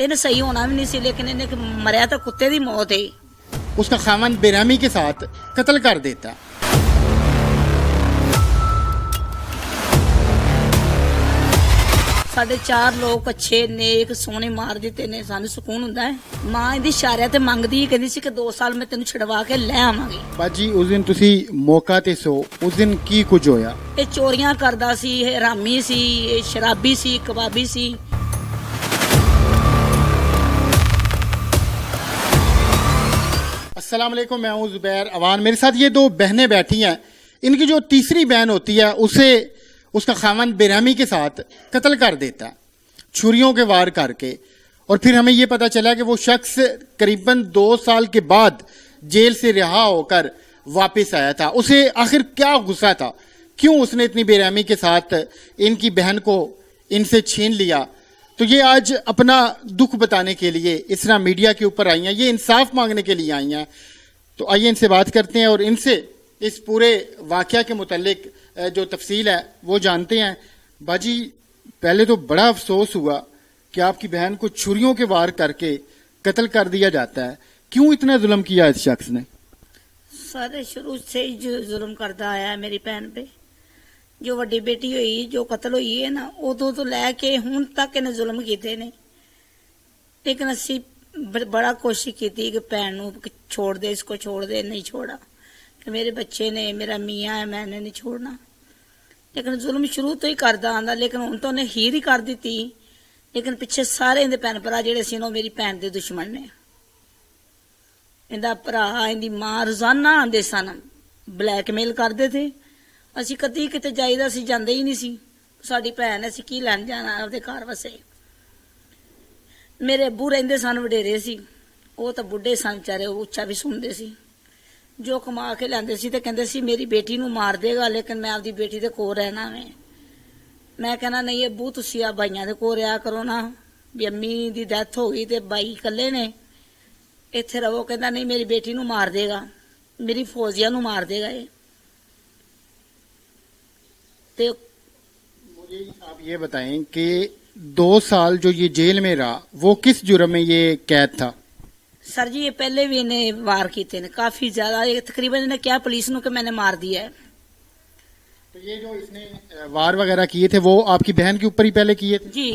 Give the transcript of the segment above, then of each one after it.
इन्हें सही होना भी नहीं सी, लेकिन इन्हें मरिया तो कुत्ते की मौत है। उसका खामन बेरहमी के साथ कत्ल कर देता है। साढ़े 4 लोग अच्छे नेक सोहने मार दिते ने, सानू सुकून हुंदा है। मां इहदी इशारे ते मंगदी कहंदी सी कि 2 साल मैं तेनू छड़वा के ले आवांगी। बाजी उस दिन तुसी मौका ते सो, उस दिन की कुछ होया? ये चोरियां करदा सी, ये हरामी सी, ये शराबी सी, कबाबी सी। अस्सलाम वालेकुम, मैं हूं जुबैर अवान। मेरे साथ ये 2 बहनें बैठी हैं। इनकी जो तीसरी बहन होती है उसे उसका खामन बेरहमी के साथ कत्ल कर देता है, छुरियों के वार करके। और फिर हमें यह पता चला कि वो शख्स करीबन 2 साल के बाद जेल से रिहा होकर वापस आया था। उसे आखिर क्या गुस्सा था, क्यों उसने इतनी बेरहमी के साथ इनकी बहन को इनसे छीन लिया? तो ये आज अपना दुख बताने के लिए इसरा मीडिया के ऊपर आई हैं, ये इंसाफ मांगने के लिए आई हैं। तो आइए इनसे बात करते हैं और इनसे इस पूरे वाकया के मुतालिक जो तफसील है वो जानते हैं। बाजी, पहले तो बड़ा अफसोस हुआ कि आपकी बहन को छुरियों के वार करके कत्ल कर दिया जाता है। क्यों इतना जुल्म किया इस शख्स ने? सारे शुरू से ही जो जुल्म करता आया है मेरी बहन पे। जो वड्डी बेटी हुई, जो कत्ल हुई है ना, उदों तो लैके हुण तक इन्हें जुल्म कीते ने। लेकिन असी बड़ा कोशिश की थी कि भैन नूं छोड़ दे, इसको छोड़ दे, नहीं छोड़ा कि मेरे बच्चे ने, मेरा मियाँ है, मैंने नहीं छोड़ना। लेकिन जुल्म शुरू तो ही करदा आंदा, लेकिन हुण तो उन्हें हीर ही कर दी। लेकिन पिछे सारे इहदे भैन भरा जिहड़े सी मेरी भैन दे दुश्मन ने। इहदा भरा, इहदी मां रोजाना आंदे सन, ब्लैकमेल करदे थे। असी कदी किते जाईदा सी, जांदे ही नहीं सी। साडी भैन, असी की लैण जाना आपदे घर वसे। मेरे अब्बू रहिंदे सन वडेरे सी, वो तो बुढ़े सन बेचारे, उच्चा भी सुनते सी। जो कमा के लैंदे सी ते कहंदे सी मेरी बेटी नूं मार देगा, लेकिन मैं आपदी बेटी दे कोल रहना वे। मैं कहना नहीं अब्बू, तुसीं आ भाइयां दे कोल रहा करो ना, भी अम्मी दी डैथ हो गई ते भाई कल्ले ने, इत्थे रवो। कहंदा नहीं, मेरी बेटी नूं मार देगा, मेरी फौजिया नूं मार देगा ये। ते मुझे आप ये बताएं कि 2 साल जो ये जेल में रहा, वो किस जुर्म में ये कैद था? सर जी, ये पहले भी इन्हें वार किए ने काफी ज्यादा। ये तकरीबन इन्हें क्या पुलिस नूं कि मैंने मार दिया है। तो ये जो इसने वार वगैरह किए थे वो आपकी बहन के ऊपर ही पहले किए थे? जी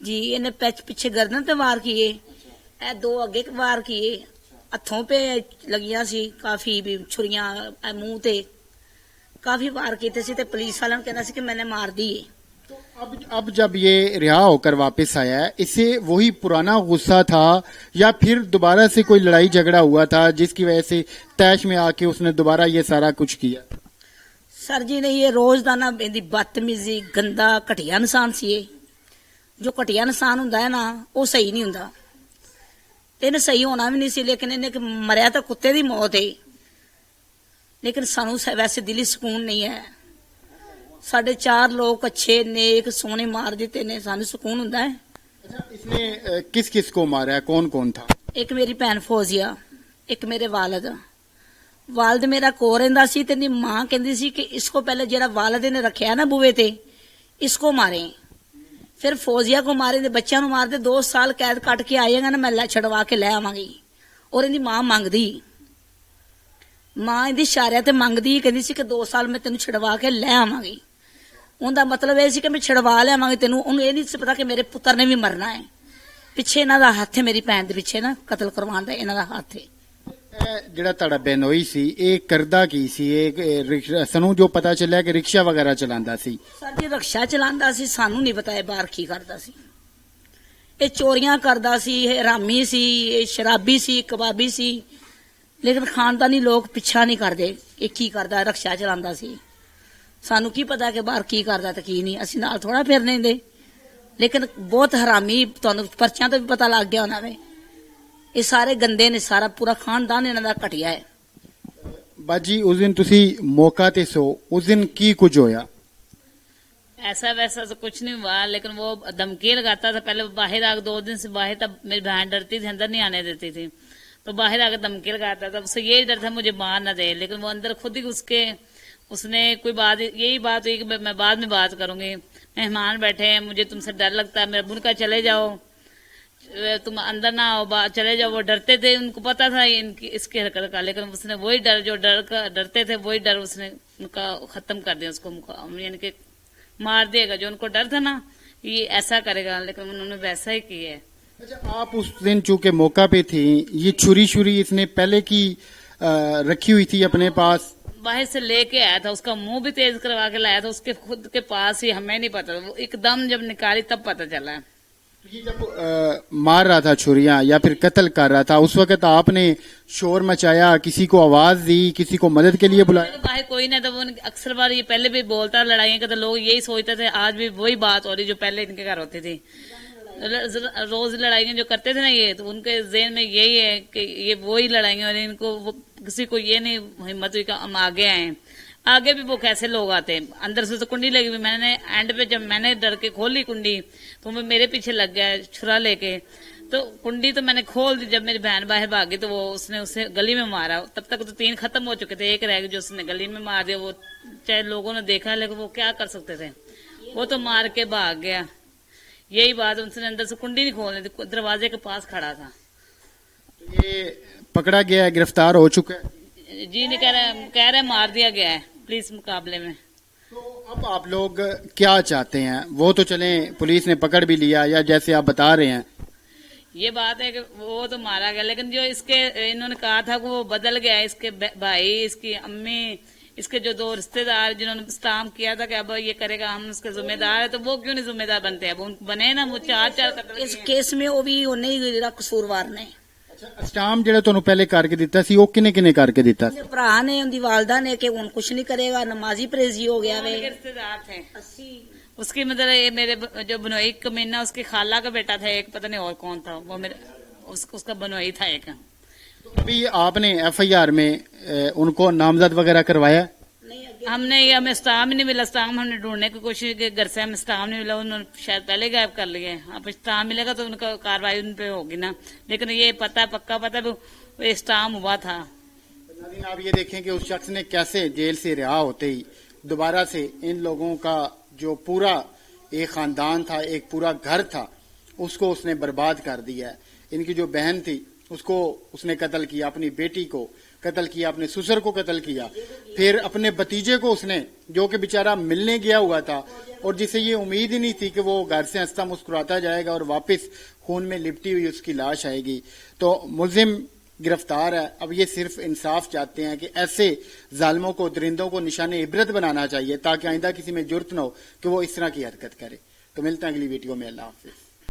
जी, इन्हें पीछे गर्दन ते वार किए, ए 2 अगे वार किए, हथों पे लगियां सी काफी भी छुरियां, मुंह ते काफी वार किए सी। ते पुलिस वालों ने कहना सी कि मैंने मार दी। तो अब जब ये रिहा होकर वापस आया है, इसे वही पुराना गुस्सा था या फिर दोबारा से कोई लड़ाई झगड़ा हुआ था जिसकी वजह से तैश में आके उसने दोबारा ये सारा कुछ किया? सर जी ने ये रोजदाना इहदी बदतमीजी, गंदा घटिया इंसान सी। ये जो घटिया इंसान हुंदा है ना, वो सही नहीं हुंदा। इन्हें सही होना भी नहीं सी, लेकिन इन्हें मरिया तो कुत्ते की मौत है। लेकिन सानू वैसे दिली सुकून नहीं है। साढ़े 4 लोग अच्छे नेक सोहने मार दिते ने, सानू सुकून हुंदा है। अच्छा, इसने किस किस को मारा है, कौन कौन था? एक मेरी भैन फौजिया, एक मेरे वालद मेरा कोल रहिंदा सी। ते मां कहंदी सी कि इसको पहले जेड़ा वालद ने रखिया ना बूहे ते, इसको मारे, फिर फौजिया को मारे, बच्चों मार दे। 2 साल कैद कट के आएगा ना, मैं छड़वा के ले आवांगी। और इहदी मां मंगदी, मां इहदी इशारे ते मंगदी, कहंदी सी कि 2 साल मैं तेनू छड़वा के ले आवांगी। उनका मतलब यह सी कि मैं छड़वा लियावांगी तेनू। उन्हें यह नहीं पता कि मेरे पुत्र ने भी मरना है। पिछे इन्हां दा हत्थ है, मेरी भैन दे पिछे ना कतल करवाउण दा इन्हां दा हत्थ है। ਜਿਹੜਾ ਤੁਹਾਡਾ ਬੈਨੋਈ ਸੀ ਇਹ ਕਰਦਾ ਕੀ ਸੀ? ਇਹ ਸਾਨੂੰ ਜੋ ਪਤਾ ਚੱਲਿਆ ਕਿ ਰਿਕਸ਼ਾ ਵਗੈਰਾ ਚਲਾਉਂਦਾ ਸੀ। ਸਾਡੀ ਰਿਕਸ਼ਾ ਚਲਾਉਂਦਾ ਸੀ, ਸਾਨੂੰ ਨਹੀਂ ਪਤਾ ਇਹ ਬਾਹਰ ਕੀ ਕਰਦਾ ਸੀ। ਇਹ ਚੋਰੀਆਂ ਕਰਦਾ ਸੀ, ਇਹ ਹਰਾਮੀ ਸੀ, ਇਹ ਸ਼ਰਾਬੀ ਸੀ, ਕਬਾਬੀ ਸੀ। ਲੇਕਿਨ ਖਾਨਦਾਨੀ ਲੋਕ ਪਿੱਛਾ ਨਹੀਂ ਕਰਦੇ ਇਹ ਕੀ ਕਰਦਾ। ਰਿਕਸ਼ਾ ਚਲਾਉਂਦਾ ਸੀ, ਸਾਨੂੰ ਕੀ ਪਤਾ ਕਿ ਬਾਹਰ ਕੀ ਕਰਦਾ ਤੇ ਕੀ ਨਹੀਂ, ਅਸੀਂ ਨਾਲ ਥੋੜਾ ਫਿਰਨੇ ਦੇ। ਲੇਕਿਨ ਬਹੁਤ ਹਰਾਮੀ, ਤੁਹਾਨੂੰ ਪਰਚਿਆਂ ਤੋਂ ਵੀ ਪਤਾ ਲੱਗ ਗਿਆ ਉਹਨਾਂ ਨੇ। ਇਹ ਸਾਰੇ ਗੰਦੇ ਨੇ, ਸਾਰਾ ਪੂਰਾ ਖਾਨਦਾਨ ਇਹਨਾਂ ਦਾ ਘਟਿਆ ਹੈ। ਬਾਜੀ, ਉਸ ਦਿਨ ਤੁਸੀਂ ਮੌਕਾ ਤੇ ਸੋ, ਉਸ ਦਿਨ ਕੀ ਕੁਝ ਹੋਇਆ? ऐसा वैसा तो कुछ नहीं हुआ, लेकिन वो धमकी लगाता था। पहले बाहर आकर 2 दिन से बाहर, तब मेरी बहन डरती थी, अंदर नहीं आने देती थी। तो बाहर आकर धमकी लगाता था। उससे यही डर था मुझे मार न दे, लेकिन वो अंदर खुद ही उसने कोई बात, यही बात हुई कि मैं बाद में बात करूंगी, मेहमान बैठे हैं, मुझे तुमसे डर लगता है, मेरे अब्बू ने कहा चले जाओ। तुम अंदर ना आओ, चले जाओ। वो डरते थे, उनको पता था इनकी इसकी हरकत का, लेकिन उसने वही डर जो डरते थे वही डर उसने उनका खत्म कर दिया, उसको यानी कि मार देगा। जो उनको डर था ना ये ऐसा करेगा, लेकिन उन्होंने वैसा ही किया है। अच्छा, आप उस दिन चूंकि मौका पे थी, ये छुरी इसने पहले की रखी हुई थी अपने पास? बाहर से लेके आया था, उसका मुंह भी तेज करवा के लाया था, उसके खुद के पास ही, हमें नहीं पता, वो एकदम जब निकाली तब पता चला। ये जब मार रहा था छुरियां या फिर कत्ल कर रहा था, उस वक्त आपने शोर मचाया, किसी को आवाज दी, किसी को मदद के लिए बुलाया? बाहर कोई नहीं था। वो अक्सर बार ये पहले भी बोलता लड़ाइयाँ का, तो लोग यही सोचते थे, आज भी वही बात हो रही जो पहले इनके घर होती थी। रोज लड़ाइयाँ जो करते थे ना ये, तो उनके ज़हन में यही है कि ये वही लड़ाइयाँ, और इनको किसी को ये नहीं हिम्मत हुई कि हम आगे आए। आगे भी वो कैसे लोग आते हैं, अंदर से तो कुंडी लगी हुई। मैंने एंड पे जब मैंने डर के खोली कुंडी, तो वो मेरे पीछे लग गया छुरा लेके। तो कुंडी तो मैंने खोल दी, जब मेरी बहन बाहर भागी तो वो उसने उसे गली में मारा। तब तक तो 3 खत्म हो चुके थे, एक रह गया जो उसने गली में मार दिया। वो चाहे लोगों ने देखा, लेकिन वो क्या कर सकते थे, वो तो मार के भाग गया। यही बात, उनसे अंदर से कुंडी नहीं खोलनी थी, दरवाजे के पास खड़ा था। ये पकड़ा गया है, गिरफ्तार हो चुका है? जी नहीं, कह रहे मार दिया गया है पुलिस मुकाबले में। तो अब आप लोग क्या चाहते हैं? वो तो चले, पुलिस ने पकड़ भी लिया, या जैसे आप बता रहे हैं ये बात है कि वो तो मारा गया, लेकिन जो इसके इन्होंने कहा था कि वो बदल गया, इसके भाई, इसकी अम्मी, इसके जो 2 रिश्तेदार जिन्होंने स्टाम किया था कि अब ये करेगा, हम उसके जिम्मेदार है, तो वो क्यों नहीं जिम्मेदार बनते? अब उन बने ना, वो 4 इस केस में ਉਹ ਵੀ ਉਹਨੇ ਹੀ ਜਿਹੜਾ ਕਸੂਰਵਾਰ ਨੇ। ਸਟਾਮ ਜਿਹੜਾ ਤੁਹਾਨੂੰ ਪਹਿਲੇ ਕਰਕੇ ਦਿੱਤਾ ਸੀ, ਉਹ ਕਿਨੇ ਕਰਕੇ ਦਿੱਤਾ ਸੀ? ਉਹਦੇ ਭਰਾ ਨੇ, ਉਹਦੀ ਵਾਲਦਾ ਨੇ ਕਿ ਹੁਣ ਕੁਛ ਨਹੀਂ ਕਰੇਗਾ, ਨਮਾਜ਼ੀ ਪਰਹੇਜ਼ੀ ਹੋ ਗਿਆ वे। रिश्तेदार थे उसकी, मतलब ये मेरे जो बनोई कमीना, उसकी खाला का बेटा था एक, पता नहीं और कौन था वो, मेरे उसका बनोई था एक। अभी आपने FIR में उनको नामजद वगैरह करवाया? हमने ये, हमें स्टाम ही नहीं मिला। स्टाम हमने ढूंढने की कोशिश की, घर से हमें स्टाम नहीं मिला, उन्होंने शायद पहले गायब कर लिए। अब स्टाम मिलेगा तो उनका कार्रवाई उन पे होगी ना, लेकिन ये पता पक्का पता भी ये स्टाम हुआ था। नाज़रीन, आप ये देखें कि उस शख्स ने कैसे जेल से रिहा होते ही दोबारा से इन लोगों का जो पूरा एक खानदान था, एक पूरा घर था, उसको उसने बर्बाद कर दिया है। इनकी जो बहन थी उसको उसने कत्ल किया, अपनी बेटी को कत्ल किया, अपने ससुर को कत्ल किया, फिर अपने भतीजे को उसने, जो कि बेचारा मिलने गया हुआ था और जिसे ये उम्मीद ही नहीं थी कि वो घर से हंसता मुस्कुराता जाएगा और वापस खून में लिपटी हुई उसकी लाश आएगी। तो मुलजिम गिरफ्तार है। अब ये सिर्फ इंसाफ चाहते हैं कि ऐसे जालिमों को, दरिंदों को निशाने इबरत बनाना चाहिए, ताकि आइंदा किसी में जुर्त न हो कि वो इस तरह की हरकत करे। तो मिलते हैं अगली वीडियो में। अल्लाह हाफिज।